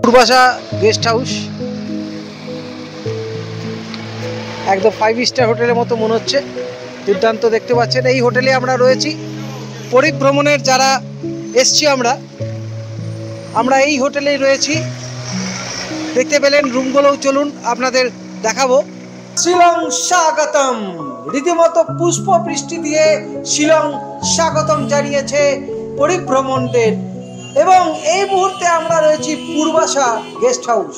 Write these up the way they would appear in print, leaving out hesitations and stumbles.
পূর্বাশা guest house একদম 5 star হোটেলের মতো মনে হচ্ছে, দুর্দান্ত দেখতে পাচ্ছেন। এই হোটেলে আমরা রয়েছি পরিভ্রমণের যারা এসছি আমরা এই হোটেলেই রয়েছি। দেখতে পেলেন রুমগুলোও, চলুন আপনাদের দেখাবো। শিলং স্বাগতম, রীতিমতো পুষ্প বৃষ্টি দিয়ে শিলং স্বাগতম জানিয়েছে পরিভ্রমণদের। এবং এই মুহূর্তে আমরা রয়েছি পূর্বাশা গেস্ট হাউস।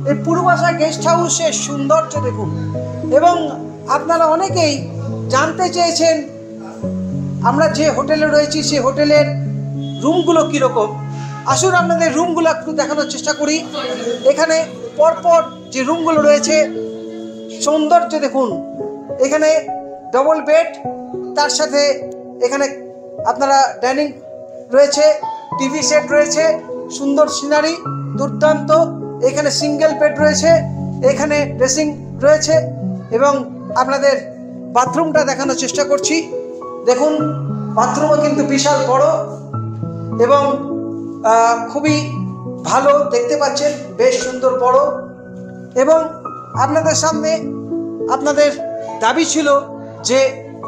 এই পূর্বাশা গেস্ট হাউসের সৌন্দর্য দেখুন। এবং আপনারা অনেকেই জানতে চেয়েছেন আমরা যে হোটেলে রয়েছি সেই হোটেলের রুমগুলো কীরকম। আসুন আপনাদের রুমগুলো একটু দেখানোর চেষ্টা করি। এখানে পরপর যে রুমগুলো রয়েছে সৌন্দর্য দেখুন। এখানে ডবল বেড, তার সাথে এখানে আপনারা ডাইনিং রয়েছে, টিভি সেট রয়েছে, সুন্দর সিনারি, দুর্দান্ত। এখানে সিঙ্গেল বেড রয়েছে, এখানে ড্রেসিং রয়েছে এবং আপনাদের বাথরুমটা দেখানোর চেষ্টা করছি। দেখুন বাথরুমও কিন্তু বিশাল বড় এবং খুবই ভালো দেখতে পাচ্ছেন, বেশ সুন্দর বড়। এবং আপনাদের সামনে আপনাদের দাবি ছিল যে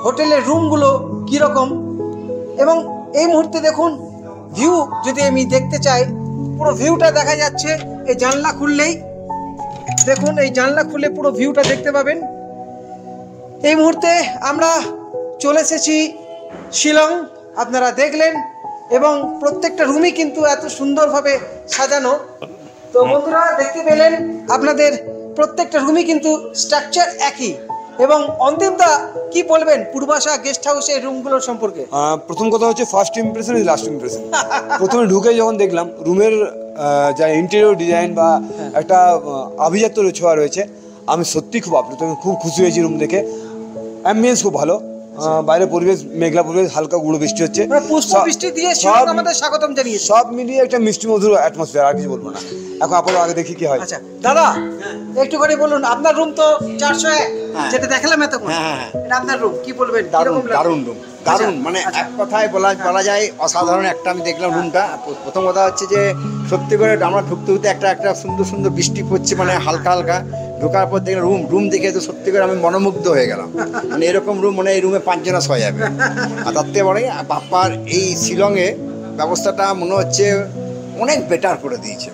হোটেলের রুমগুলো কীরকম। এবং এই মুহূর্তে দেখুন ভিউ, যদি আমি দেখতে চাই পুরো ভিউটা দেখা যাচ্ছে। এই জানলা খুললেই দেখুন, এই জানলা খুলে পুরো ভিউটা দেখতে পাবেন। এই মুহূর্তে আমরা চলে এসেছি শিলং, আপনারা দেখলেন। এবং প্রত্যেকটা রুমই কিন্তু এত সুন্দরভাবে সাজানো। তো বন্ধুরা দেখতে পেলেন আপনাদের প্রত্যেকটা রুমই কিন্তু স্ট্রাকচার একই। এবং অন্তিমদা কি বলবেন পূর্বাশা গেস্ট হাউসের রুমগুলোর সম্পর্কে? প্রথম কথা হচ্ছে first impression is last impression. প্রথমে ঢুকে যখন দেখলাম রুমের যা ইন্টেরিয়র ডিজাইন বা একটা আভিজাত্য ছোঁয়া রয়েছে, আমি সত্যি খুব আপ্লুত, আমি খুব খুশি হয়েছি রুম দেখে। অ্যাম্বিয়েন্স খুব ভালো, বাইরে পরিবেশ মেঘলা পরিবেশ, হালকা গুঁড়ো বৃষ্টি হচ্ছে, পুষ্প বৃষ্টি দিয়ে আমাদের স্বাগতম জানিয়েছে। সব মিলিয়ে একটা মিষ্টি মধুর অ্যাটমসফিয়ার, আর কিছু বলবো না। এখন আপাতত আগে দেখি কি হয়। আচ্ছা দাদা একটু করে বলুন, আপনার রুম তো 401 যেটা দেখালাম এতক্ষণ, এটা আপনার রুম, কি বলবেন? দারুণ রুম, দারুণ, মানে এক কথায় বলা যায় অসাধারণ একটা আমি দেখলাম রুমটা। প্রথম কথা হচ্ছে যে সত্যি করে আমরা ঢুকতে একটা সুন্দর সুন্দর বৃষ্টি পড়ছে, মানে হালকা হালকা। ঢোকার পর দেখলাম রুম দেখে তো সত্যি করে আমি মনোমুগ্ধ হয়ে গেলাম। মানে এরকম রুম, মানে এই রুমে 5 জনা শোয়া যাবে। আর তার থেকে বড় বাপ্পার এই শিলংয়ে ব্যবস্থাটা মনে হচ্ছে অনেক বেটার করে দিয়েছে,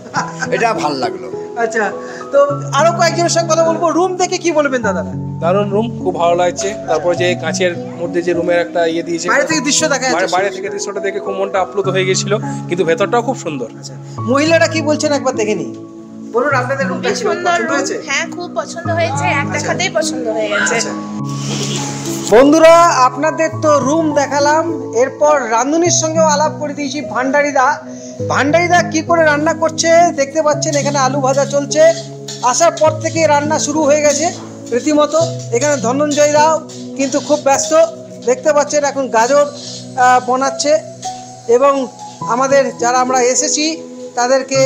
এটা ভাল লাগলো। আচ্ছা, তো আরো কয়েকজনের সঙ্গে কথা বলবো। রুম দেখে কি বলবেন দাদা? দারুণ রুম, খুব ভালো লাগছে। তারপর যে কাঁচের মধ্যে যে রুমের একটা ইয়ে দিয়েছে, বাইরে থেকে দৃশ্য দেখা যাচ্ছে, বাইরে থেকে দৃশ্যটা দেখে খুব মনটা আপ্লুত হয়ে গেছিল, কিন্তু ভেতরটাও খুব সুন্দর। আচ্ছা, মহিলারা কি বলছেন একবার দেখে নি। বলুন আপনাদের রুমটা কি পছন্দ হয়েছে? হ্যাঁ খুব পছন্দ হয়েছে, এক দেখাতেই পছন্দ হয়ে গেছে। বন্ধুরা আপনাদের তো রুম দেখালাম, এরপর রাঁধুনির সঙ্গেও আলাপ করে দিয়েছি। ভান্ডারিদা কি করে রান্না করছে দেখতে পাচ্ছেন। এখানে আলু ভাজা চলছে, আসার পর থেকে রান্না শুরু হয়ে গেছে রীতিমতো। এখানে ধনঞ্জয় রাও কিন্তু খুব ব্যস্ত দেখতে পাচ্ছেন, এখন গাজর বানাচ্ছে। এবং আমাদের যারা আমরা এসেছি তাদেরকে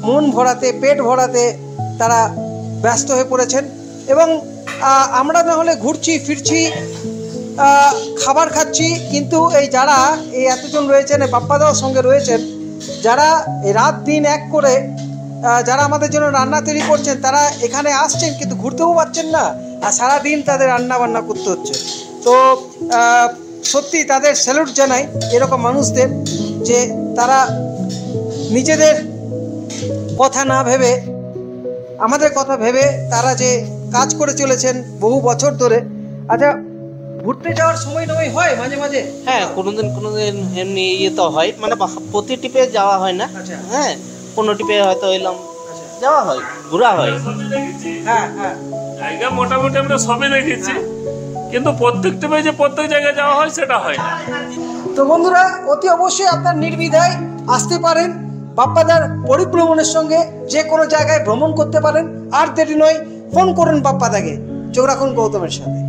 মন ভরাতে, পেট ভরাতে তারা ব্যস্ত হয়ে পড়েছেন। এবং আমরা না হলে ঘুরছি ফিরছি, খাবার খাচ্ছি, কিন্তু এই যারা এই এতজন রয়েছেন, বাপ্পাদাওর সঙ্গে রয়েছেন, যারা এই রাত দিন এক করে যারা আমাদের জন্য রান্না তৈরি করছেন, তারা এখানে আসছেন কিন্তু ঘুরতেও পারছেন না, আর সারাদিন তাদের রান্না বান্না করতে হচ্ছে। তো সত্যি তাদের স্যালুট জানাই এরকম মানুষদের, যে তারা নিজেদের কথা না ভেবে আমাদের কথা ভেবে তারা যে কাজ করে চলেছেন বহু বছর ধরে। আচ্ছা, ঘুরতে যাওয়ার সময় নয় হয় মাঝে মাঝে? হ্যাঁ, কোনোদিন এমনি ইয়ে তো হয়, মানে প্রতি টিপে যাওয়া হয় না। হ্যাঁ, কোনো টিপে হয়তো এলাম, যাওয়া হয়, ঘোরা হয়। হ্যাঁ হ্যাঁ, জায়গা মোটামুটি আমরা সবই দেখেছি, কিন্তু প্রত্যেক টিপে যে প্রত্যেক জায়গায় যাওয়া হয় সেটা হয় না। তো বন্ধুরা অতি অবশ্যই আপনার নির্দ্বিধায় আসতে পারেন বাপ্পাদার পরিভ্রমণের সঙ্গে, যে কোনো জায়গায় ভ্রমণ করতে পারেন। আর দেরি নয়, ফোন করুন বাপ্পাদাকে। চোখ রাখুন গৌতমের সাথে।